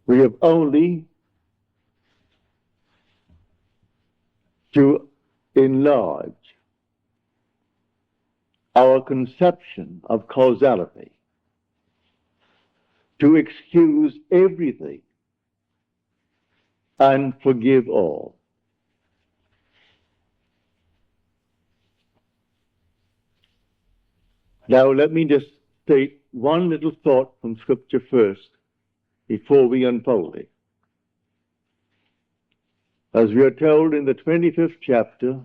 We have only to enlarge our conception of causality, to excuse everything and forgive all. Now let me just state one little thought from Scripture first before we unfold it. As we are told in the 25th chapter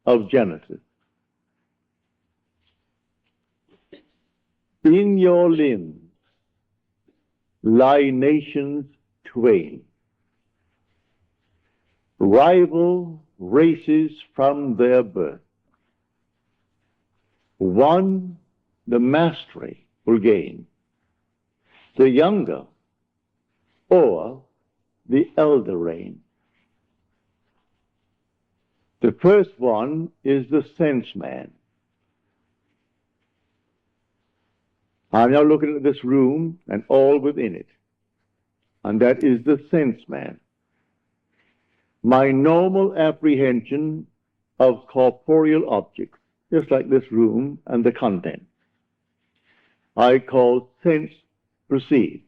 of Genesis, in your limbs lie nations twain, rival races from their birth. One the mastery will gain, the younger or the elder reign. The first one is the sense man. I'm now looking at this room and all within it, and that is the sense man. My normal apprehension of corporeal objects, just like this room and the content, I call sense perceived.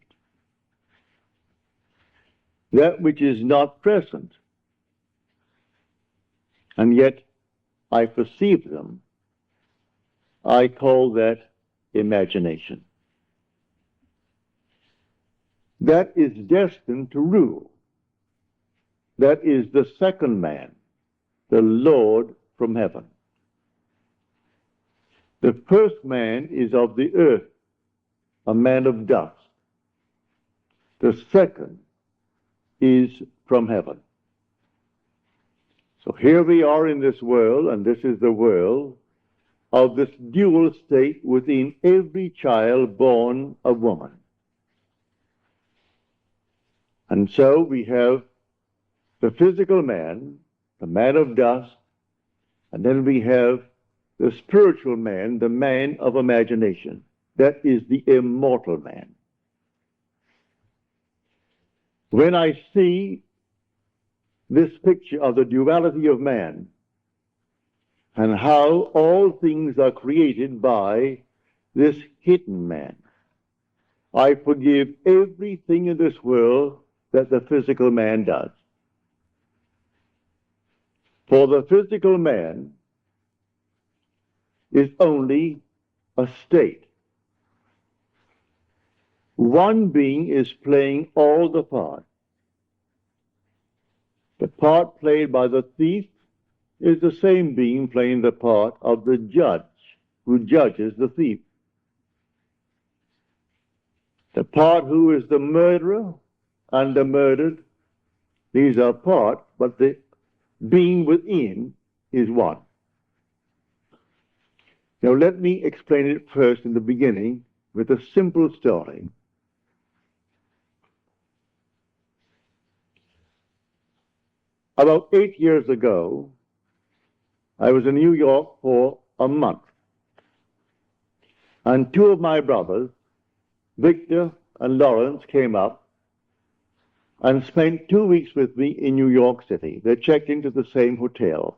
That which is not present, and yet I perceive them, I call that imagination. That is destined to rule. That is the second man, the Lord from heaven. The first man is of the earth, a man of dust. The second is from heaven. So here we are in this world, and this is the world of this dual state within every child born of woman. And so we have the physical man, the man of dust, and then we have the spiritual man, the man of imagination. That is the immortal man. When I see this picture of the duality of man and how all things are created by this hidden man, I forgive everything in this world that the physical man does. For the physical man is only a state. One being is playing all the parts. The part played by the thief is the same being playing the part of the judge who judges the thief. The part who is the murderer and the murdered, these are parts, but the being within is one. Now let me explain it first in the beginning with a simple story. About 8 years ago, I was in New York for a month. And two of my brothers, Victor and Lawrence, came up and spent 2 weeks with me in New York City. They checked into the same hotel.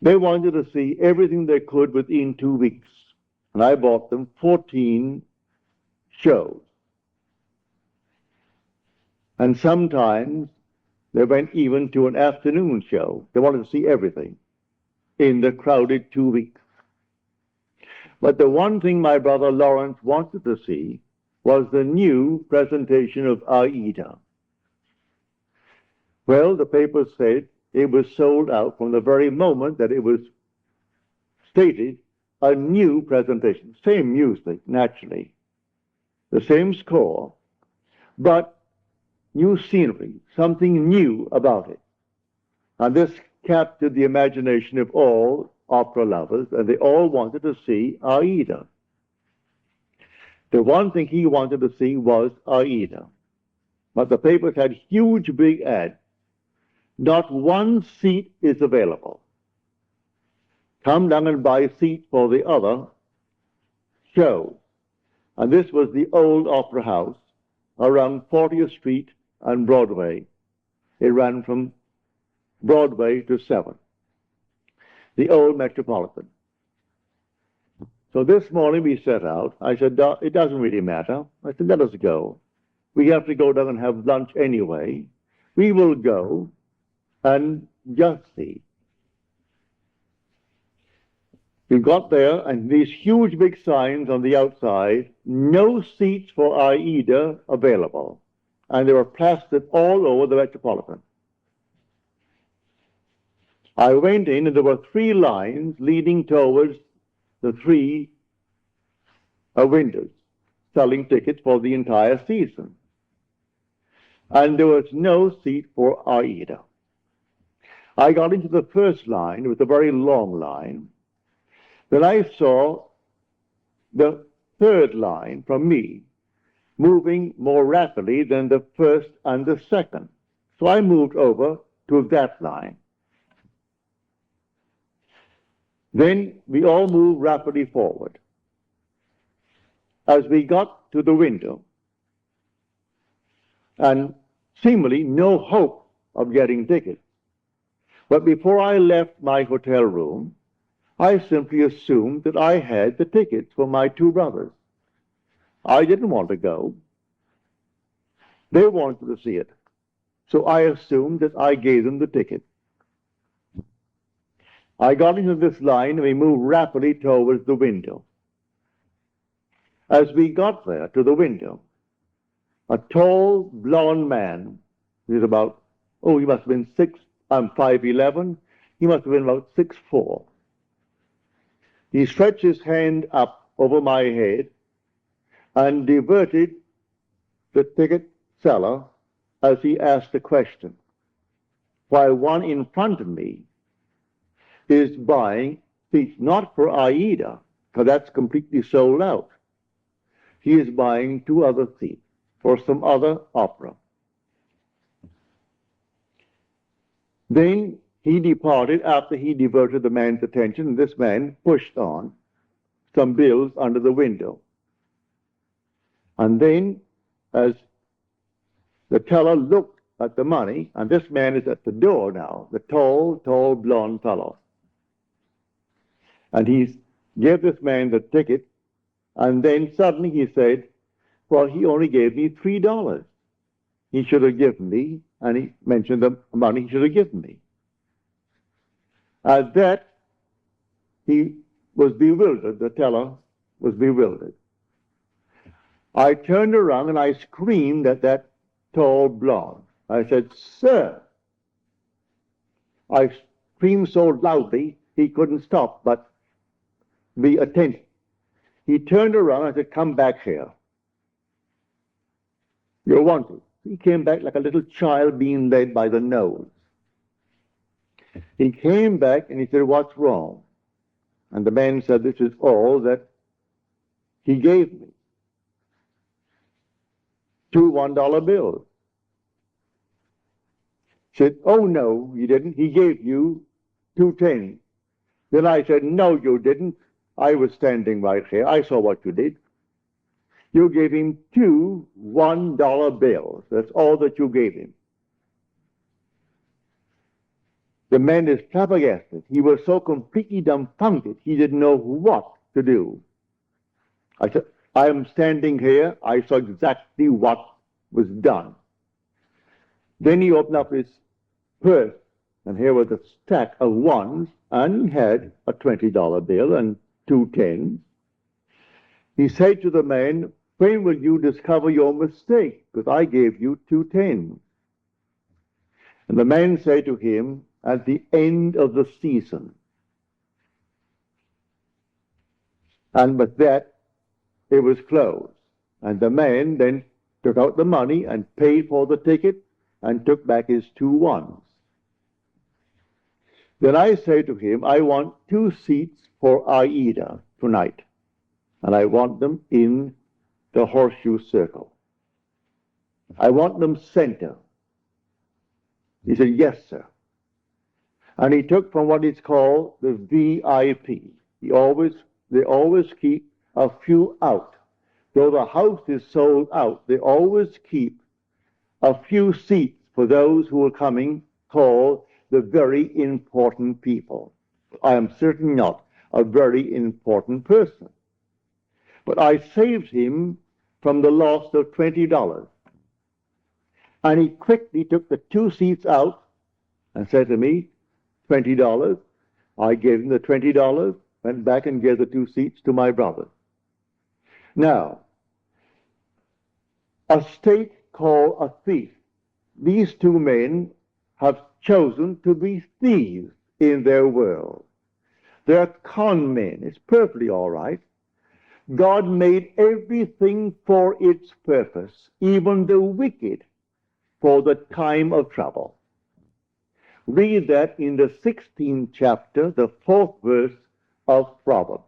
They wanted to see everything they could within 2 weeks. And I bought them 14 shows. And sometimes they went even to an afternoon show. They wanted to see everything in the crowded 2 weeks. But the one thing my brother Lawrence wanted to see was the new presentation of Aida. Well, the papers said it was sold out from the very moment that it was stated, a new presentation. Same music, naturally. The same score, but new scenery, something new about it. And this captured the imagination of all opera lovers, and they all wanted to see Aida. The one thing he wanted to see was Aida. But the papers had huge big ads. Not one seat is available. Come down and buy a seat for the other show. And this was the old opera house around 40th Street and Broadway. It ran from Broadway to 7th, the old Metropolitan. So this morning we set out. I said, it doesn't really matter. I said, let us go. We have to go down and have lunch anyway. We will go and just see. We got there, and these huge big signs on the outside, no seats for Aida available. And they were plastered all over the Metropolitan. I went in, and there were 3 lines leading towards the 3 windows, selling tickets for the entire season. And there was no seat for Aida. I got into the first line. It was a very long line. Then I saw the 3rd line from me moving more rapidly than the 1st and the 2nd. So I moved over to that line. Then we all moved rapidly forward. As we got to the window, and seemingly no hope of getting tickets. But before I left my hotel room, I simply assumed that I had the tickets for my 2 brothers. I didn't want to go. They wanted to see it. So I assumed that I gave them the ticket. I got into this line and we moved rapidly towards the window. As we got there to the window, a tall, blond man, he was about, he must have been 5'11", he must have been about 6'4". He stretched his hand up over my head and diverted the ticket seller as he asked a question, while one in front of me is buying seats not for Aida, because that's completely sold out. He is buying 2 other seats for some other opera. Then he departed after he diverted the man's attention, and this man pushed on some bills under the window. And then, as the teller looked at the money, and this man is at the door now, the tall, blond fellow. And he gave this man the ticket, and then suddenly he said, well, he only gave me $3. He should have given me, and he mentioned the money he should have given me. At that, he was bewildered. The teller was bewildered. I turned around and I screamed at that tall blonde. I said, sir. I screamed so loudly he couldn't stop but be attentive. He turned around and I said, come back here. You're wanted. He came back like a little child being led by the nose. He came back and he said, what's wrong? And the man said, this is all that he gave me. 2 $1 bills. He said, oh no, he didn't. He gave you 2 10s. Then I said, no, you didn't. I was standing right here. I saw what you did. You gave him 2 $1 bills. That's all that you gave him. The man is flabbergasted. He was so completely dumbfounded, he didn't know what to do. I said, I am standing here. I saw exactly what was done. Then he opened up his purse, and here was a stack of 1s, and he had a $20 bill and 2 10s. He said to the man, when will you discover your mistake? Because I gave you 2 10s. And the man said to him, at the end of the season. And with that, it was closed. And the man then took out the money and paid for the ticket and took back his 2 1s. Then I said to him, I want 2 seats for Aida tonight. And I want them in the horseshoe circle. I want them center. He said, yes, sir. And he took from what is called the VIP. They always keep a few out though the house is sold out, they always keep a few seats for those who are coming, called the very important people. I am certainly not a very important person. But I saved him from the loss of $20. And he quickly took the 2 seats out and said to me, $20. I gave him the $20, went back and gave the 2 seats to my brother. Now, a state called a thief. These 2 men have chosen to be thieves in their world. They're con men. It's perfectly all right. God made everything for its purpose, even the wicked, for the time of trouble. Read that in the 16th chapter, the 4th verse of Proverbs.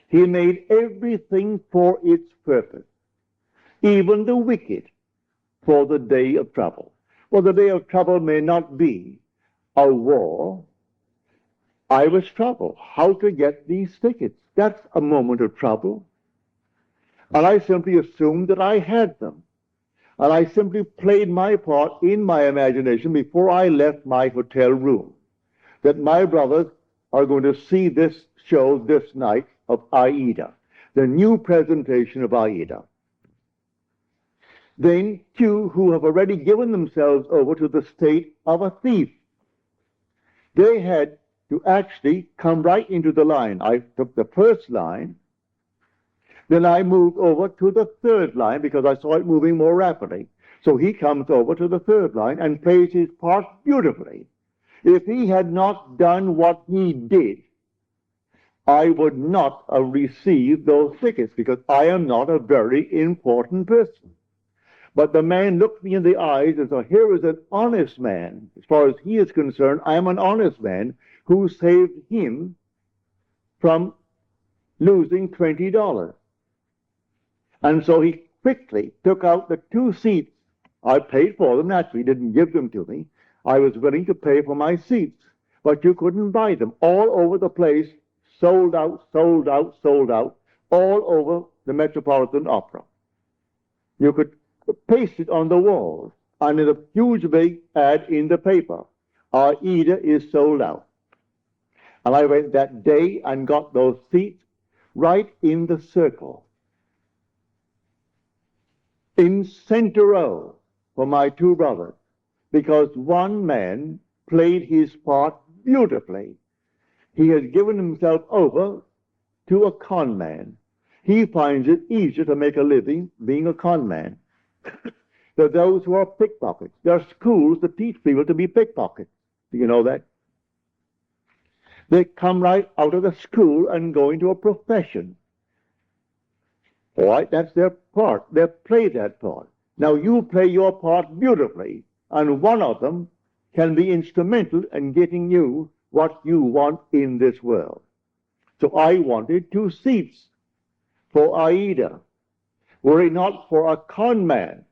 He made everything for its purpose, even the wicked, for the day of trouble. Well, the day of trouble may not be a war. I was troubled. How to get these tickets? That's a moment of trouble. And I simply assumed that I had them. And I simply played my part in my imagination before I left my hotel room, that my brothers are going to see this show this night of Aida, the new presentation of Aida. Then 2 who have already given themselves over to the state of a thief. They had to actually come right into the line. I took the first line, then I moved over to the 3rd line because I saw it moving more rapidly. So he comes over to the 3rd line and plays his part beautifully. If he had not done what he did, I would not have received those tickets because I am not a very important person. But the man looked me in the eyes and said, here is an honest man. As far as he is concerned, I am an honest man who saved him from losing $20. And so he quickly took out the 2 seats. I paid for them, naturally, didn't give them to me. I was willing to pay for my seats, but you couldn't buy them. All over the place, sold out, sold out, sold out, all over the Metropolitan Opera. You could paste it on the walls, and in a huge big ad in the paper, Aida is sold out. And I went that day and got those seats right in the circle, in center row for my 2 brothers, because one man played his part beautifully. He has given himself over to a con man. He finds it easier to make a living being a con man than those who are pickpockets. There are schools that teach people to be pickpockets. Do you know that? They come right out of the school and go into a profession. All right, that's their part. They play that part. Now you play your part beautifully, and one of them can be instrumental in getting you what you want in this world. So I wanted 2 seats for Aida. Were it not for a con man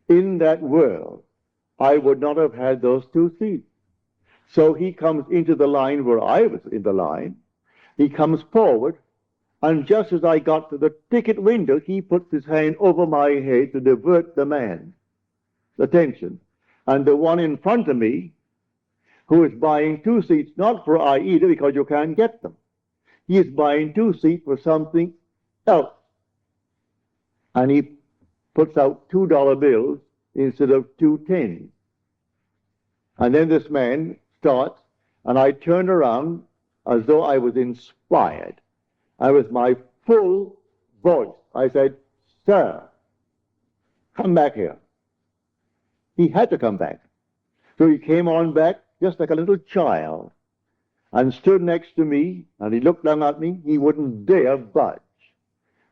in that world, I would not have had those 2 seats. So he comes into the line where I was in the line. He comes forward, and just as I got to the ticket window, he puts his hand over my head to divert the man's attention. And the one in front of me, who is buying 2 seats, not for Aida because you can't get them. He is buying 2 seats for something else. And he puts out $2 bills instead of 2 10s. And then this man starts, and I turned around as though I was inspired. And with my full voice, I said, sir, come back here. He had to come back. So he came on back just like a little child and stood next to me, and he looked down at me. He wouldn't dare budge.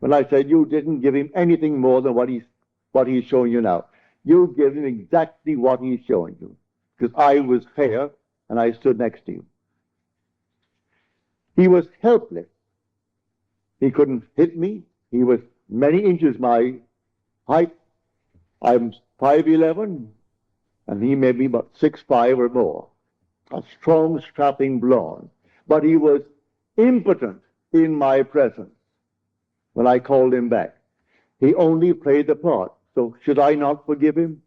When I said, you didn't give him anything more than what he's showing you now. You give him exactly what he's showing you. Because I was here, and I stood next to you. He was helpless. He couldn't hit me. He was many inches my height. I'm 5'11", and he may be about 6'5" or more. A strong, strapping blonde. But he was impotent in my presence when I called him back. He only played the part. So should I not forgive him?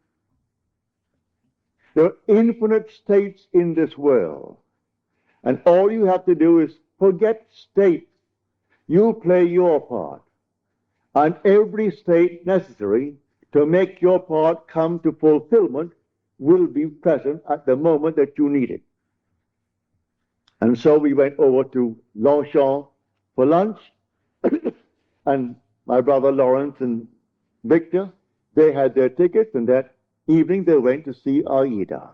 There are infinite states in this world. And all you have to do is forget states. You play your part. And every state necessary to make your part come to fulfillment will be present at the moment that you need it. And so we went over to Longchamp for lunch, and my brother Lawrence and Victor, they had their tickets, and that evening they went to see Aida.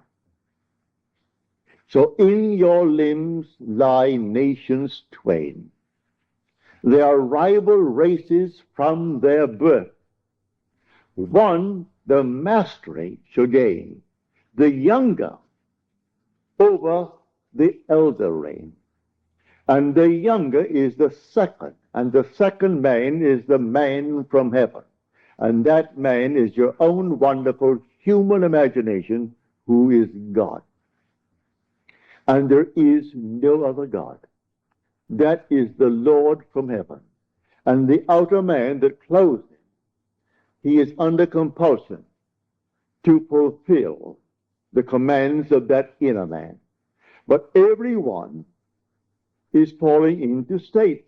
So in your limbs lie nations twain. They are rival races from their birth. One the mastery shall gain, the younger over the elder reign. And the younger is the second, and the second man is the man from heaven. And that man is your own wonderful human imagination, who is God. And there is no other God. That is the Lord from heaven. And the outer man that clothes him, he is under compulsion to fulfill the commands of that inner man. But everyone is falling into states,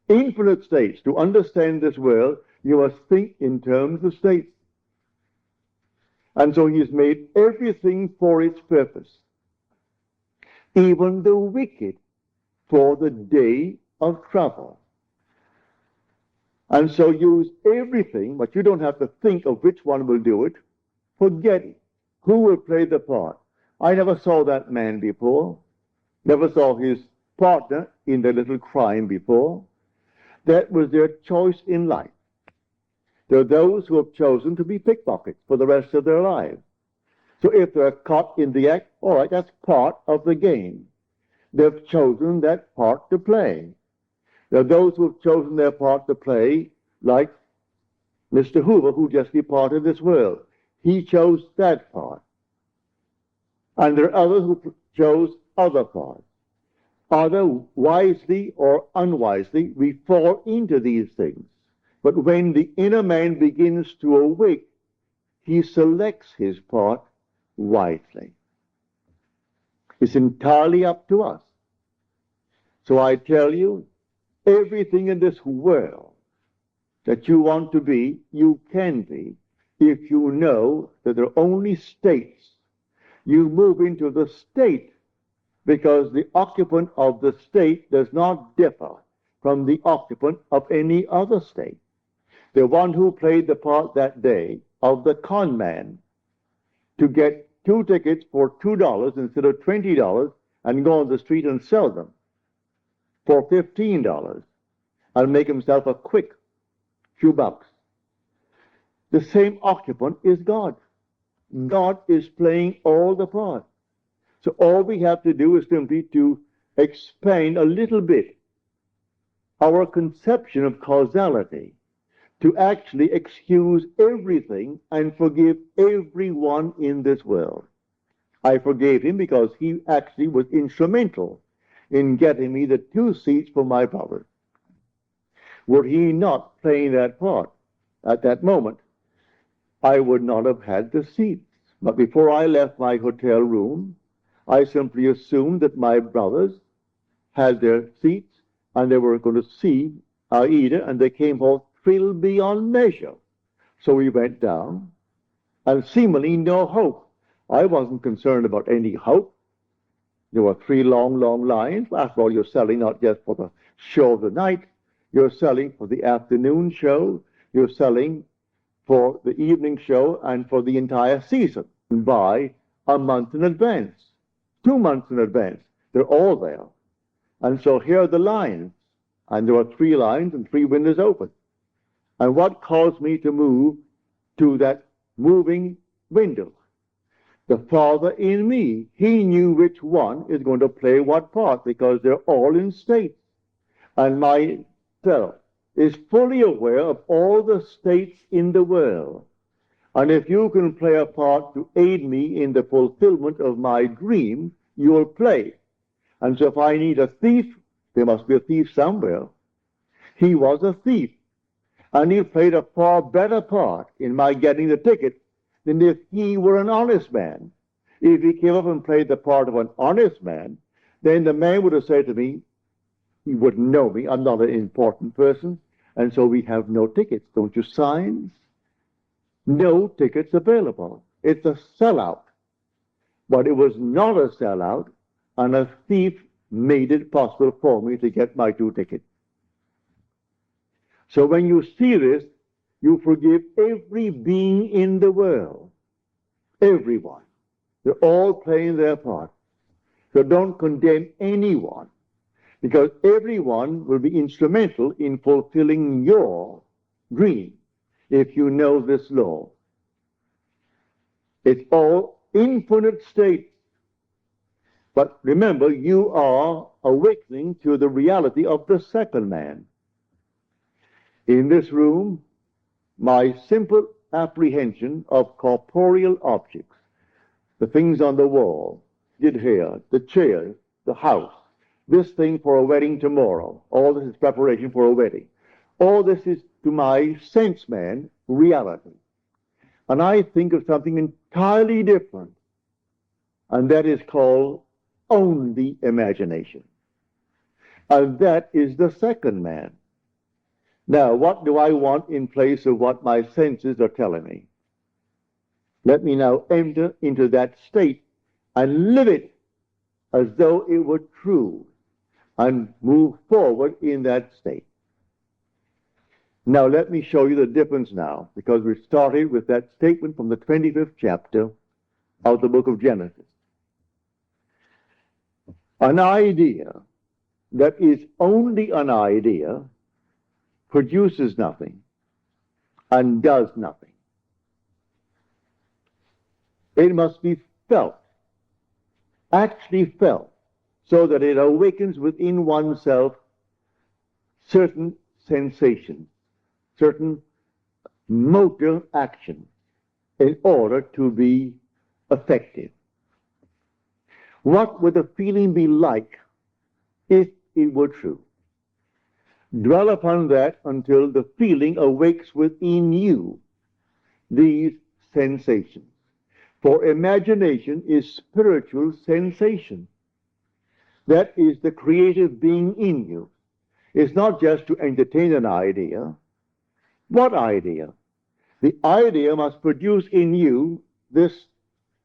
infinite states. To understand this world, you must think in terms of states. And so he has made everything for its purpose, even the wicked for the day of trouble. And so use everything, but you don't have to think of which one will do it. Forget it. Who will play the part? I never saw that man before. Never saw his partner in the little crime before. That was their choice in life. There are those who have chosen to be pickpockets for the rest of their lives. So if they're caught in the act, all right, that's part of the game. They've chosen that part to play. There are those who have chosen their part to play, like Mr. Hoover, who just departed this world. He chose that part. And there are others who chose other parts. Either wisely or unwisely, we fall into these things. But when the inner man begins to awake, he selects his part wisely. It's entirely up to us. So I tell you, everything in this world that you want to be, you can be, if you know that there are only states. You move into the state because the occupant of the state does not differ from the occupant of any other state. The one who played the part that day of the con man to get 2 tickets for $2 instead of $20 and go on the street and sell them for $15 and make himself a quick few bucks. The same occupant is God. God is playing all the parts. So all we have to do is simply to expand a little bit our conception of causality, to actually excuse everything and forgive everyone in this world. I forgave him because he actually was instrumental in getting me the 2 seats for my brother. Were he not playing that part at that moment, I would not have had the seats. But before I left my hotel room, I simply assumed that my brothers had their seats and they were going to see Aida, and they came home thrilled beyond measure. So we went down, and seemingly no hope. I wasn't concerned about any hope. There were 3 long, long lines. After all, you're selling not just for the show of the night, you're selling for the afternoon show, you're selling for the evening show, and for the entire season by a month in advance, 2 months in advance. They're all there. And so here are the lines. And there were 3 lines and 3 windows open. And what caused me to move to that moving window? The Father in me. He knew which one is going to play what part because they're all in states. And my fellow is fully aware of all the states in the world. And if you can play a part to aid me in the fulfillment of my dream, you'll play. And so if I need a thief, there must be a thief somewhere. He was a thief. And he played a far better part in my getting the ticket than if he were an honest man. If he came up and played the part of an honest man, then the man would have said to me, he wouldn't know me, I'm not an important person, and so we have no tickets. Don't you sign? No tickets available. It's a sellout. But it was not a sellout, and a thief made it possible for me to get my 2 tickets. So when you see this, you forgive every being in the world. Everyone. They're all playing their part. So don't condemn anyone, because everyone will be instrumental in fulfilling your dream if you know this law. It's all infinite states. But remember, you are awakening to the reality of the second man. In this room, my simple apprehension of corporeal objects, the things on the wall, did here, the chair, the house, this thing for a wedding tomorrow, all this is preparation for a wedding. All this is, to my sense man, reality. And I think of something entirely different, and that is called only imagination. And that is the second man. Now, what do I want in place of what my senses are telling me? Let me now enter into that state and live it as though it were true and move forward in that state. Now, let me show you the difference now, because we started with that statement from the 25th chapter of the book of Genesis. An idea that is only an idea produces nothing and does nothing. It must be felt, actually felt, so that it awakens within oneself certain sensations, certain motor action in order to be effective. What would the feeling be like if it were true? Dwell upon that until the feeling awakes within you these sensations. For imagination is spiritual sensation. That is the creative being in you. It's not just to entertain an idea. What idea? The idea must produce in you this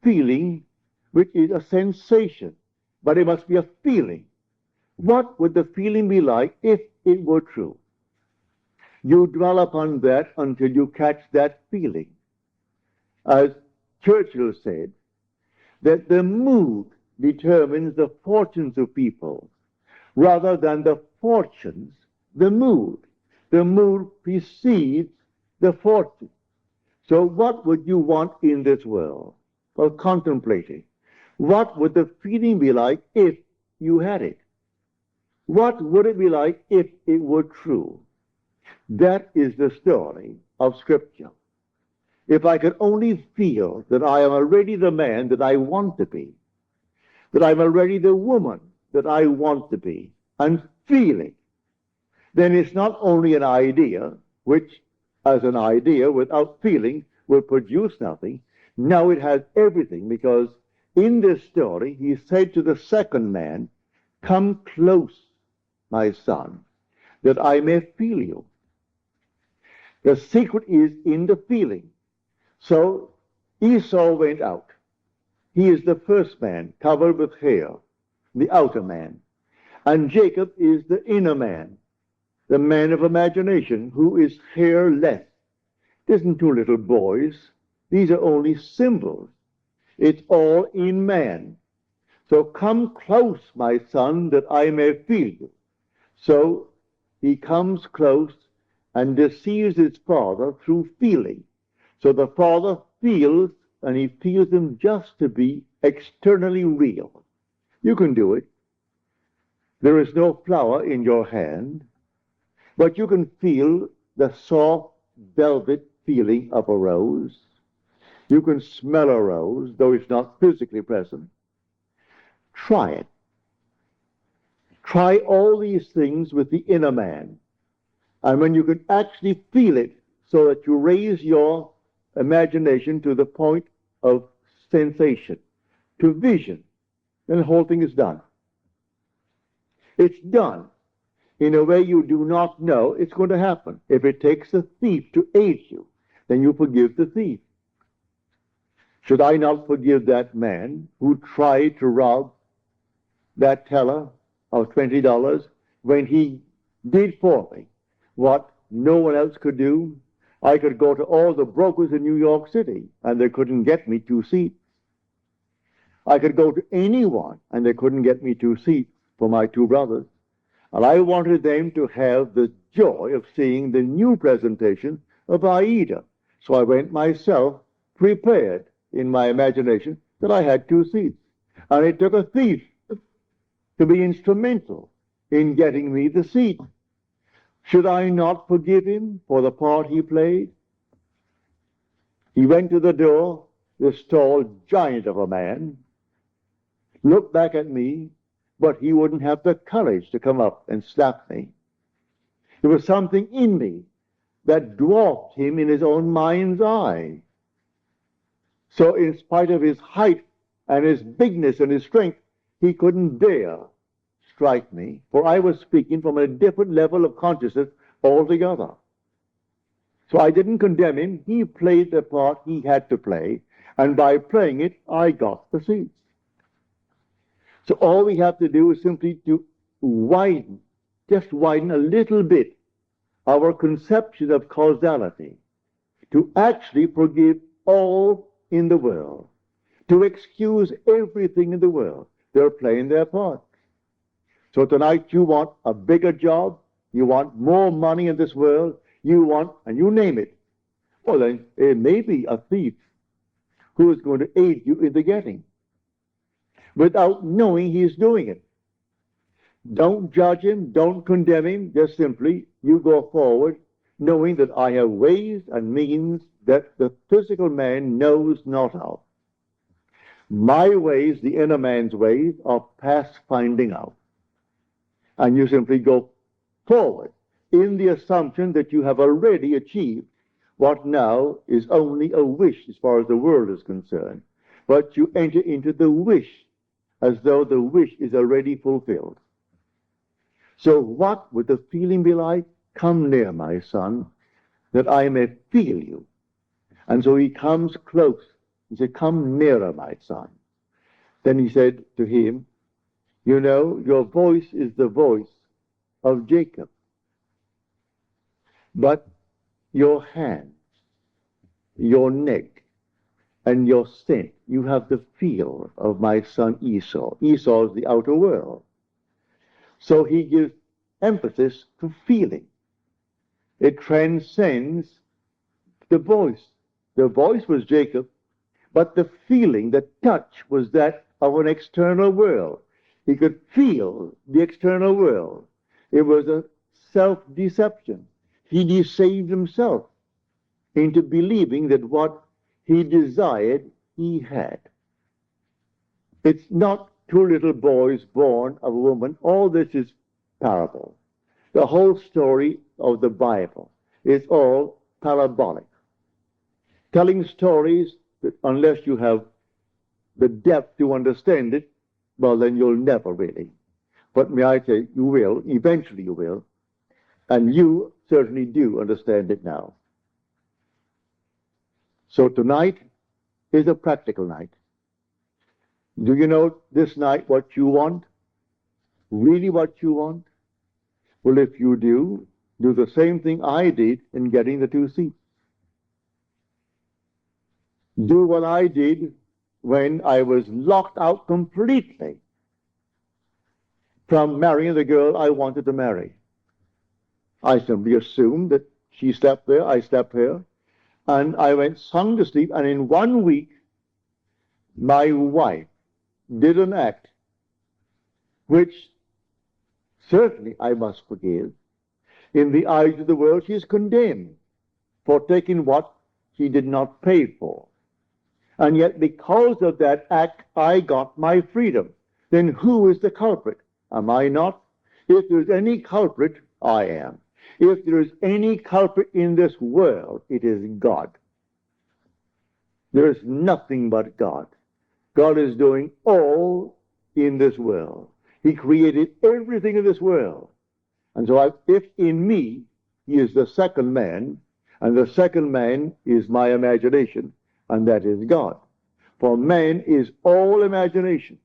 feeling, which is a sensation, but it must be a feeling. What would the feeling be like if it were true? You dwell upon that until you catch that feeling. As Churchill said, that the mood determines the fortunes of people, rather than the fortunes, the mood. The mood precedes the fortune. So what would you want in this world? Well, contemplating. What would the feeling be like if you had it? What would it be like if it were true? That is the story of Scripture. If I could only feel that I am already the man that I want to be, that I'm already the woman that I want to be, and feeling, then it's not only an idea, which as an idea without feeling will produce nothing. Now it has everything, because in this story he said to the second man, "Come close, my son, that I may feel you." The secret is in the feeling. So Esau went out. He is the first man, covered with hair, the outer man. And Jacob is the inner man, the man of imagination, who is hairless. It isn't 2 little boys. These are only symbols. It's all in man. So come close, my son, that I may feel you. So he comes close and deceives his father through feeling. So the father feels, and he feels him just to be externally real. You can do it. There is no flower in your hand, but you can feel the soft velvet feeling of a rose. You can smell a rose, though it's not physically present. Try it. Try all these things with the inner man. And when you can actually feel it so that you raise your imagination to the point of sensation, to vision, then the whole thing is done. It's done in a way you do not know it's going to happen. If it takes a thief to aid you, then you forgive the thief. Should I not forgive that man who tried to rob that teller of $20 when he did for me what no one else could do? I could go to all the brokers in New York City and they couldn't get me 2 seats. I could go to anyone and they couldn't get me 2 seats for my 2 brothers. And I wanted them to have the joy of seeing the new presentation of Aida. So I went myself prepared in my imagination that I had 2 seats. And it took a thief to be instrumental in getting me the seat. Should I not forgive him for the part he played? He went to the door, this tall giant of a man, looked back at me, but he wouldn't have the courage to come up and slap me. There was something in me that dwarfed him in his own mind's eye. So in spite of his height and his bigness and his strength, he couldn't dare strike me, for I was speaking from a different level of consciousness altogether. So I didn't condemn him. He played the part he had to play, and by playing it, I got the seats. So all we have to do is simply to widen, just widen a little bit our conception of causality, to actually forgive all in the world, to excuse everything in the world. They're playing their part. So tonight you want a bigger job, you want more money in this world, you want, and you name it. Well, then it may be a thief who is going to aid you in the getting, without knowing he's doing it. Don't judge him, don't condemn him, just simply you go forward knowing that I have ways and means that the physical man knows not of. My ways, the inner man's ways, are past finding out. And you simply go forward in the assumption that you have already achieved what now is only a wish as far as the world is concerned. But you enter into the wish as though the wish is already fulfilled. So what would the feeling be like? Come near, my son, that I may feel you. And so he comes close. He said, come nearer, my son. Then he said to him, you know, your voice is the voice of Jacob, but your hand, your neck, and your scent, you have the feel of my son Esau. Esau is the outer world. So he gives emphasis to feeling. It transcends the voice. The voice was Jacob, but the feeling, the touch, was that of an external world. He could feel the external world. It was a self-deception. He deceived himself into believing that what he desired, he had. It's not 2 little boys born of a woman. All this is parable. The whole story of the Bible is all parabolic. Telling stories that unless you have the depth to understand it, well, then you'll never really. But may I say, you will, eventually you will, and you certainly do understand it now. So tonight is a practical night. Do you know this night what you want? Really what you want? Well, if you do the same thing I did in getting the 2 seats. Do what I did when I was locked out completely from marrying the girl I wanted to marry. I simply assumed that she slept there, I slept here, and I went sung to sleep, and in 1 week, my wife did an act which certainly I must forgive. In the eyes of the world, she is condemned for taking what she did not pay for. And yet, because of that act, I got my freedom. Then who is the culprit? Am I not? If there's any culprit, I am. If there is any culprit in this world, it is God. There is nothing but God. God is doing all in this world. He created everything in this world. And so if in me he is the second man, and the second man is my imagination, and that is God. For man is all imagination,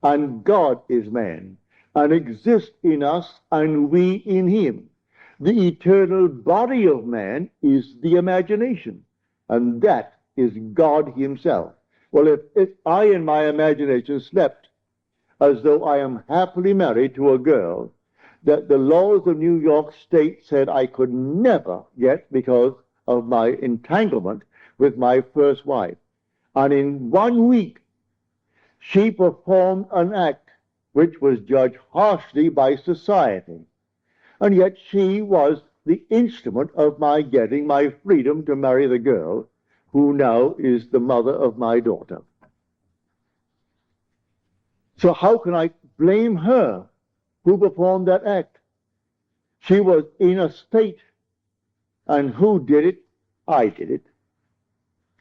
and God is man, and exists in us, and we in him. The eternal body of man is the imagination, and that is God himself. Well, if I in my imagination slept as though I am happily married to a girl that the laws of New York State said I could never get because of my entanglement with my first wife, and in 1 week she performed an act which was judged harshly by society, and yet she was the instrument of my getting my freedom to marry the girl who now is the mother of my daughter. So how can I blame her who performed that act? She was in a state, and who did it? I did it.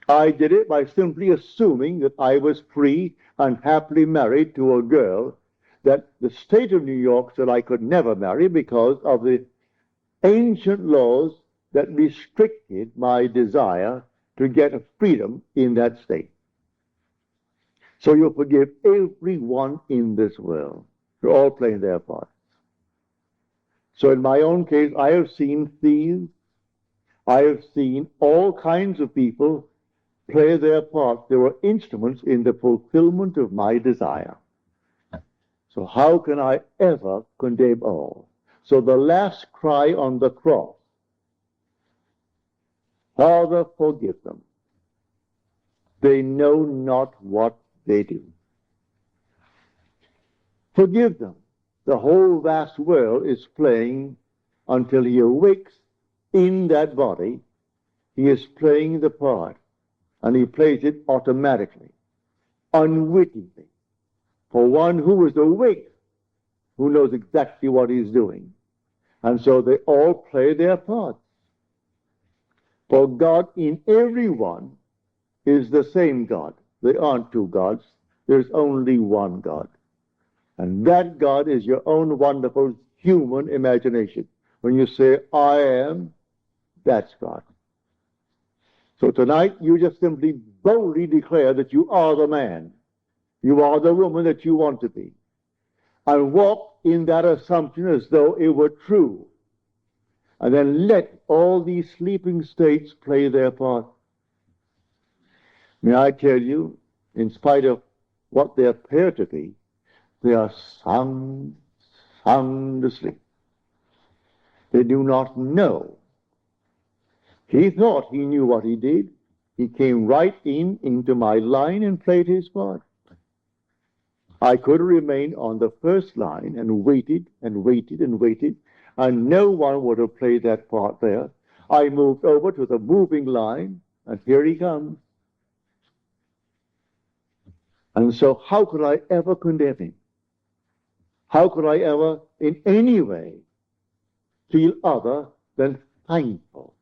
I did it by simply assuming that I was free and happily married to a girl that the state of New York said I could never marry because of the ancient laws that restricted my desire to get a freedom in that state. So you forgive everyone in this world. They're all playing their part. So in my own case, I have seen thieves. I have seen all kinds of people play their part. They were instruments in the fulfillment of my desire. So how can I ever condemn all? So the last cry on the cross, Father, forgive them. They know not what they do. Forgive them. The whole vast world is playing until he awakes in that body. He is playing the part, and he plays it automatically, unwittingly. For one who is awake, who knows exactly what he's doing. And so they all play their parts. For God in everyone is the same God. There aren't two gods. There's only one God. And that God is your own wonderful human imagination. When you say, I am, that's God. So tonight, you just simply boldly declare that you are the man. You are the woman that you want to be. And walk in that assumption as though it were true. And then let all these sleeping states play their part. May I tell you, in spite of what they appear to be, they are sound asleep. They do not know. He thought he knew what he did. He came right into my line and played his part. I could have remained on the first line and waited and waited and waited, and no one would have played that part there. I moved over to the moving line, and here he comes. And so how could I ever condemn him? How could I ever, in any way, feel other than thankful?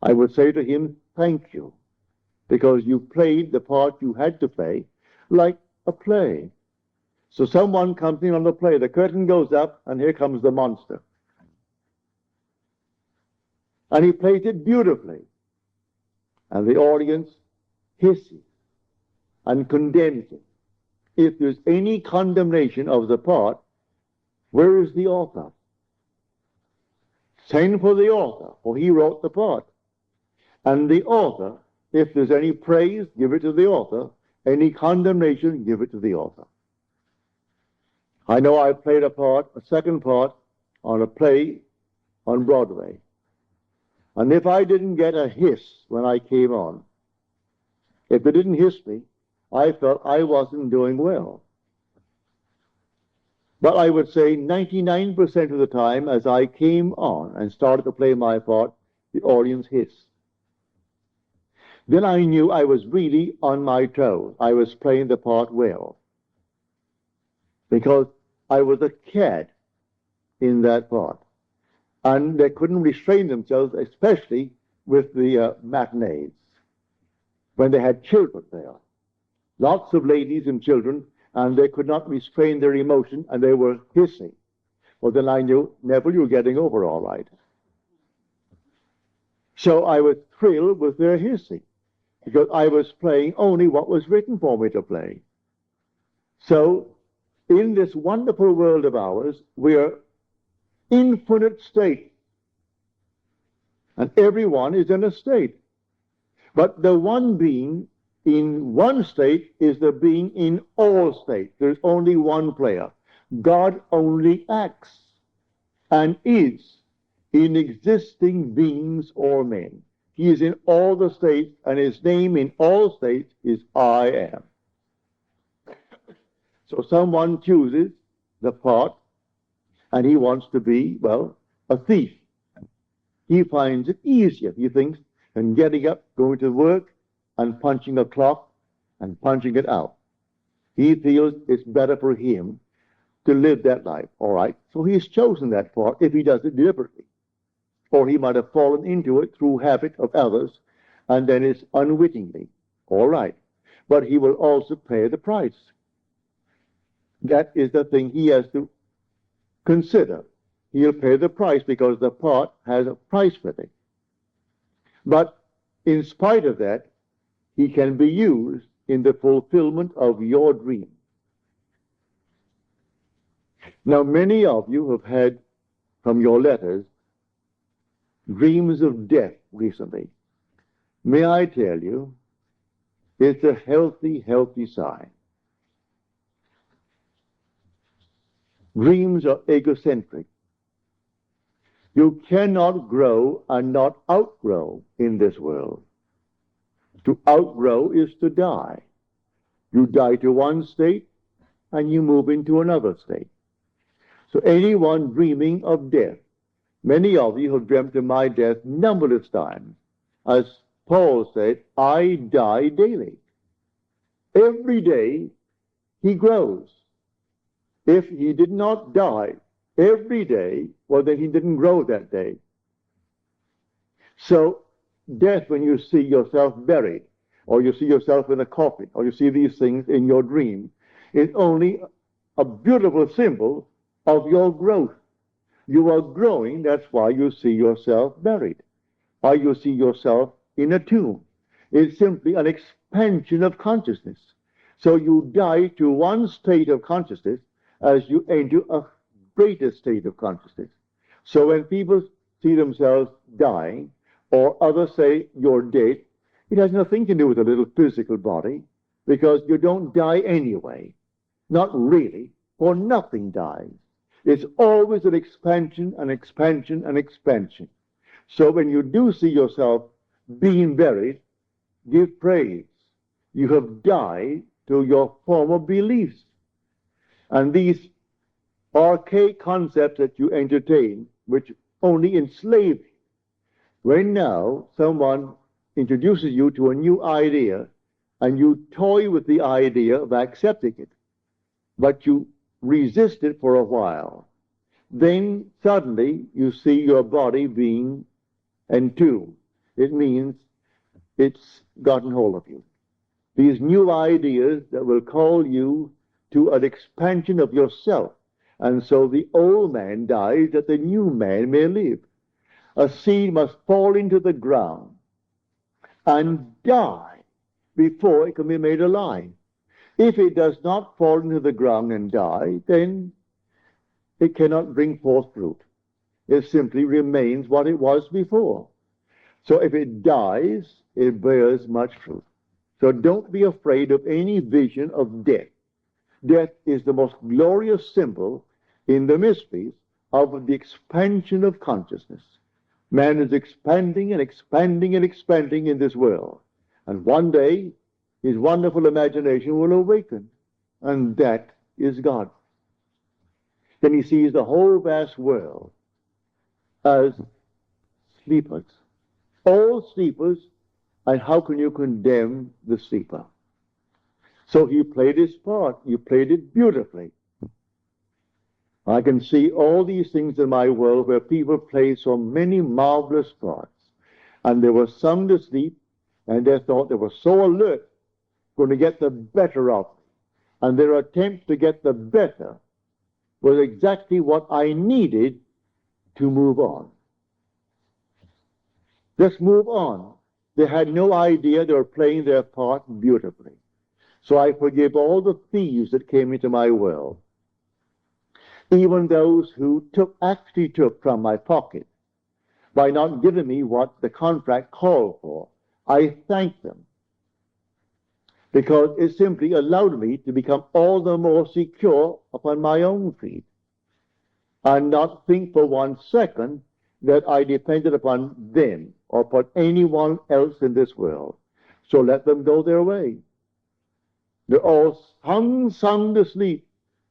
I would say to him, thank you, because you played the part you had to play like a play. So someone comes in on the play, the curtain goes up, and here comes the monster. And he plays it beautifully. And the audience hisses and condemns it. If there's any condemnation of the part, where is the author? Send for the author, for he wrote the part. And the author, if there's any praise, give it to the author. Any condemnation, give it to the author. I know I played a part, a second part, on a play on Broadway. And if I didn't get a hiss when I came on, if they didn't hiss me, I felt I wasn't doing well. But I would say 99% of the time, as I came on and started to play my part, the audience hissed. Then I knew I was really on my toes. I was playing the part well. Because I was a cad in that part. And they couldn't restrain themselves, especially with the matinees, when they had children there. Lots of ladies and children, and they could not restrain their emotion, and they were hissing. Well, then I knew, Neville, you're getting over all right. So I was thrilled with their hissing, because I was playing only what was written for me to play. So, in this wonderful world of ours, we are infinite states, and everyone is in a state. But the one being in one state is the being in all states. There's only one player. God only acts and is in existing beings or men. He is in all the states, and his name in all states is I am. So someone chooses the part, and he wants to be, well, a thief. He finds it easier, he thinks, than getting up, going to work, and punching a clock and punching it out. He feels it's better for him to live that life, all right? So he's chosen that part if he does it deliberately. Or he might have fallen into it through habit of others, and then it's unwittingly, all right. But he will also pay the price. That is the thing he has to consider. He'll pay the price because the part has a price with it. But in spite of that, he can be used in the fulfillment of your dream. Now, many of you have had, from your letters, dreams of death recently. May I tell you, it's a healthy, healthy sign. Dreams are egocentric. You cannot grow and not outgrow in this world. To outgrow is to die. You die to one state and you move into another state. So anyone dreaming of death, many of you have dreamt of my death numberless times. As Paul said, I die daily. Every day he grows. If he did not die every day, well, then he didn't grow that day. So death, when you see yourself buried, or you see yourself in a coffin, or you see these things in your dream, is only a beautiful symbol of your growth. You are growing, that's why you see yourself buried, why you see yourself in a tomb. It's simply an expansion of consciousness. So you die to one state of consciousness as you enter a greater state of consciousness. So when people see themselves dying, or others say you're dead, it has nothing to do with a little physical body, because you don't die anyway. Not really, for nothing dies. It's always an expansion, an expansion, an expansion. So when you do see yourself being buried, give praise. You have died to your former beliefs. And these archaic concepts that you entertain, which only enslave you. When now someone introduces you to a new idea, and you toy with the idea of accepting it, but you resist it for a while, then suddenly you see your body being entombed. It means it's gotten hold of you. These new ideas that will call you to an expansion of yourself. And so the old man dies that the new man may live. A seed must fall into the ground and die before it can be made alive. If it does not fall into the ground and die, then it cannot bring forth fruit. It simply remains what it was before. So if it dies, it bears much fruit. So don't be afraid of any vision of death. Death is the most glorious symbol in the mysteries of the expansion of consciousness. Man is expanding and expanding and expanding in this world. And one day, his wonderful imagination will awaken. And that is God. Then he sees the whole vast world as sleepers. All sleepers, and how can you condemn the sleeper? So he played his part. He played it beautifully. I can see all these things in my world where people play so many marvelous parts. And they were sound asleep, and they thought they were so alert, going to get the better of me. And their attempt to get the better was exactly what I needed to move on. Just move on. They had no idea they were playing their part beautifully. So I forgive all the thieves that came into my world, even those who actually took from my pocket by not giving me what the contract called for. I thank them, because it simply allowed me to become all the more secure upon my own feet and not think for 1 second that I depended upon them or upon anyone else in this world. So let them go their way. They're all sound asleep,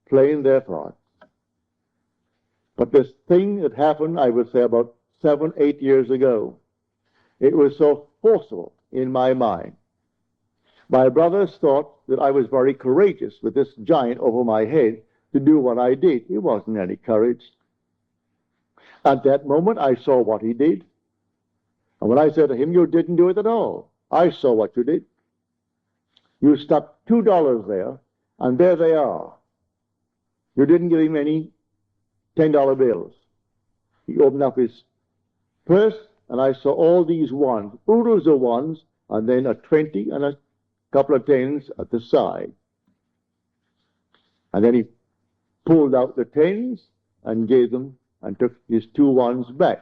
playing their part. But this thing that happened, I would say about 7, 8 years ago, it was so forceful in my mind. My brothers thought that I was very courageous with this giant over my head to do what I did. It wasn't any courage. At that moment, I saw what he did. And when I said to him, "You didn't do it at all. I saw what you did. You stuck $2 there, and there they are. You didn't give him any $10 bills." He opened up his purse, and I saw all these ones, oodles of ones, and then a 20 and a couple of 10s at the side. And then he pulled out the 10s and gave them and took his 2 ones back.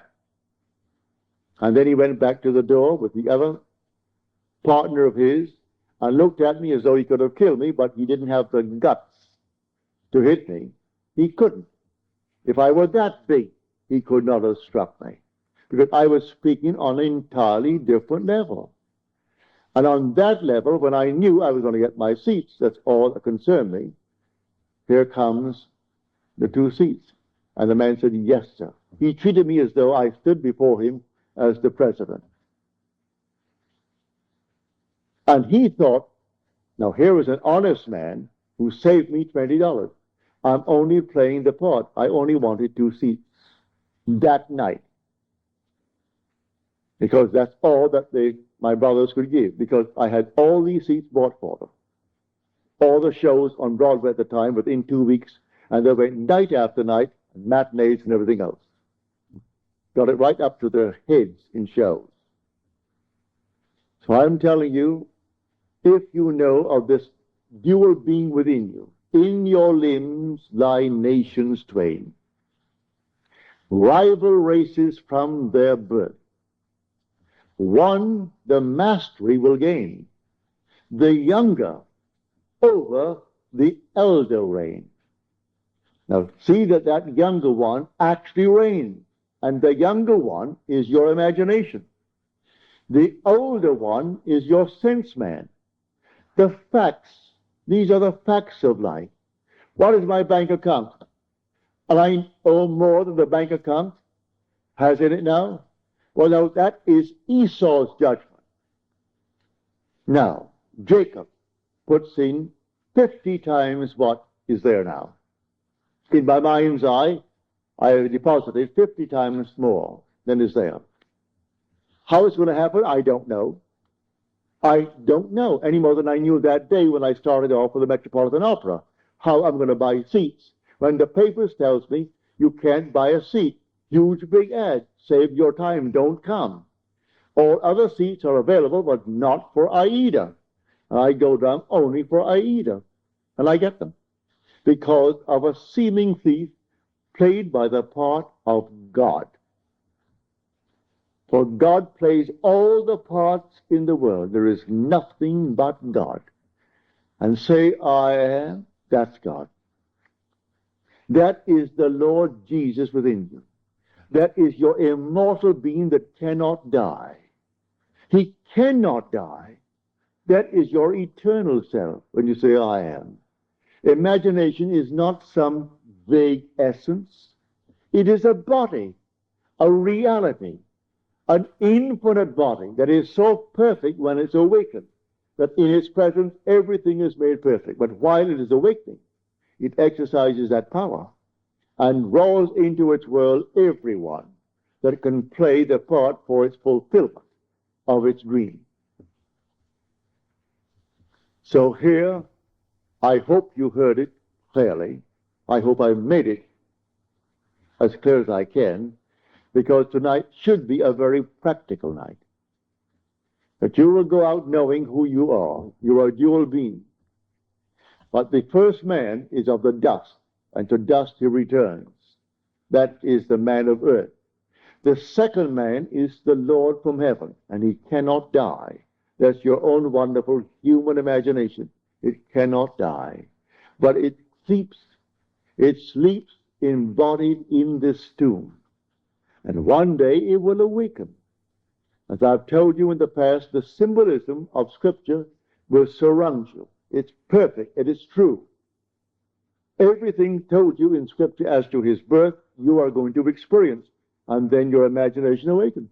And then he went back to the door with the other partner of his and looked at me as though he could have killed me, but he didn't have the guts to hit me. He couldn't. If I were that big, he could not have struck me, because I was speaking on an entirely different level. And on that level, when I knew I was going to get my seats, that's all that concerned me, here comes the 2 seats. And the man said, "Yes, sir." He treated me as though I stood before him as the president. And he thought, now here is an honest man who saved me $20. I'm only playing the part. I only wanted 2 seats that night, because that's all that my brothers could give, because I had all these seats bought for them. All the shows on Broadway at the time within 2 weeks, and they went night after night, and matinees and everything else. Got it right up to their heads in shows. So I'm telling you, if you know of this dual being within you, in your limbs lie nations twain, rival races from their birth. One the mastery will gain, the younger over the elder reign. Now see that younger one actually reigns, and the younger one is your imagination. The older one is your sense man. The facts, these are the facts of life. What is my bank account? And I owe more than the bank account has in it now? Well, now that is Esau's judgment. Now, Jacob puts in 50 times what is there now. In my mind's eye, I have deposited 50 times more than is there. How it's going to happen, I don't know. I don't know any more than I knew that day when I started off with the Metropolitan Opera, how I'm going to buy seats. When the papers tells me you can't buy a seat, huge big ad, save your time, don't come. All other seats are available, but not for Aida. And I go down only for Aida, and I get them, because of a seeming thief played by the part of God. For God plays all the parts in the world. There is nothing but God. And say, I am, that's God. That is the Lord Jesus within you. That is your immortal being that cannot die. He cannot die. That is your eternal self when you say, I am. Imagination is not some vague essence. It is a body, a reality, an infinite body that is so perfect when it's awakened, that in its presence everything is made perfect. But while it is awakening, it exercises that power and draws into its world everyone that can play the part for its fulfillment of its dream. So here, I hope you heard it clearly. I hope I made it as clear as I can, because tonight should be a very practical night. That you will go out knowing who you are. You are a dual being. But the first man is of the dust, and to dust he returns. That is the man of earth. The second man is the Lord from heaven, and he cannot die. That's your own wonderful human imagination. It cannot die. But it sleeps. It sleeps embodied in this tomb. And one day it will awaken. As I've told you in the past, the symbolism of Scripture will surround you. It's perfect. It is true. Everything told you in Scripture as to his birth, you are going to experience. And then your imagination awakens.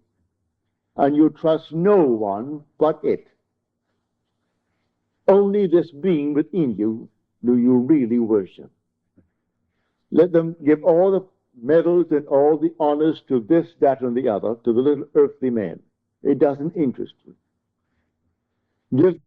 And you trust no one but it. Only this being within you do you really worship. Let them give all the medals and all the honors to this, that, and the other, to the little earthly man. It doesn't interest you. Give